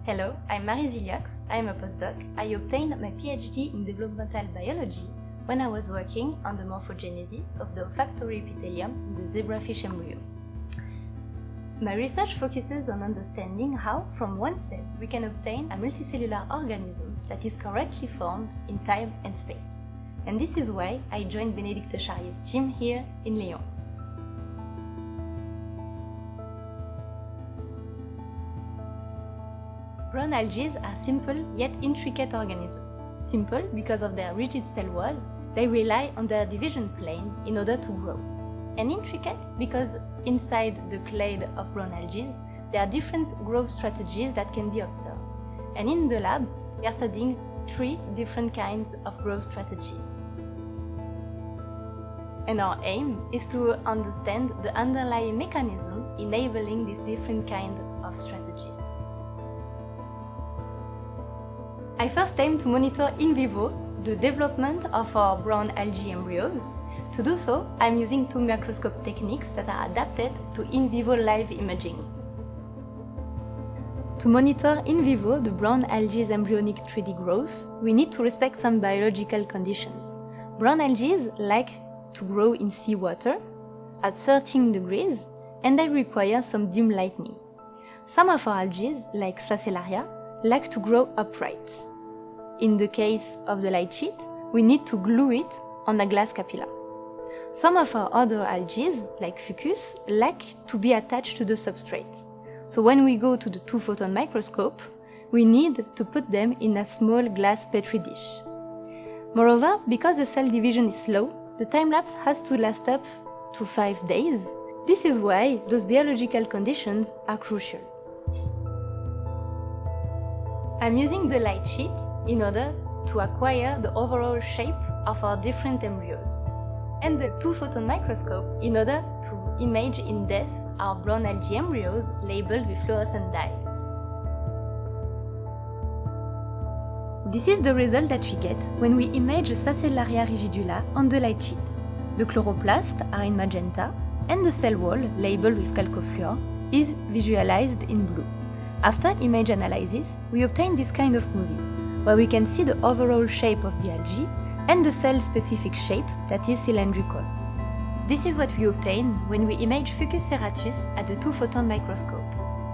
Hello, I'm Marie Zilliox. I'm a postdoc. I obtained my PhD in developmental biology when I was working on the morphogenesis of the olfactory epithelium in the zebrafish embryo. My research focuses on understanding how, from one cell, we can obtain a multicellular organism that is correctly formed in time and space. And this is why I joined Benedicte Charrier's team here in Lyon. Brown algae are simple yet intricate organisms. Simple because of their rigid cell wall, they rely on their division plane in order to grow. And intricate because inside the clade of brown algae, there are different growth strategies that can be observed. And in the lab, we are studying 3 different kinds of growth strategies. And our aim is to understand the underlying mechanism enabling these different kinds of strategies. I first aim to monitor in vivo the development of our brown algae embryos. To do so, I'm using 2 microscope techniques that are adapted to in vivo live imaging. To monitor in vivo the brown algae's embryonic 3D growth, we need to respect some biological conditions. Brown algae like to grow in seawater at 13 degrees, and they require some dim lighting. Some of our algae, like Sphacelaria, like to grow upright. In the case of the light sheet, we need to glue it on a glass capilla. Some of our other algae, like Fucus, like to be attached to the substrate. So when we go to the 2-photon microscope, we need to put them in a small glass petri dish. Moreover, because the cell division is slow, the time-lapse has to last up to 5 days. This is why those biological conditions are crucial. I'm using the light sheet in order to acquire the overall shape of our different embryos, and the 2-photon microscope in order to image in depth our brown algae embryos labeled with fluorescent dyes. This is the result that we get when we image the Sphacelaria rigidula on the light sheet. The chloroplasts are in magenta, and the cell wall, labeled with chalcofluor, is visualized in blue. After image analysis, we obtain this kind of movies, where we can see the overall shape of the algae and the cell-specific shape that is cylindrical. This is what we obtain when we image Fucus serratus at the 2-photon microscope.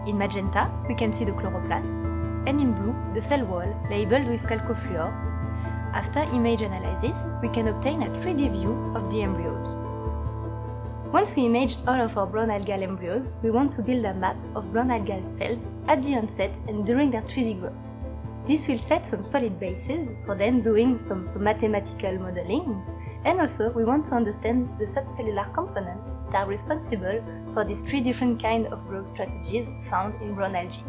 In magenta, we can see the chloroplast, and in blue, the cell wall, labeled with chalcofluor. After image analysis, we can obtain a 3D view of the embryos. Once we image all of our brown algal embryos, we want to build a map of brown algal cells at the onset and during their 3D growth. This will set some solid bases for then doing some mathematical modeling, and also we want to understand the subcellular components that are responsible for these 3 different kinds of growth strategies found in brown algae.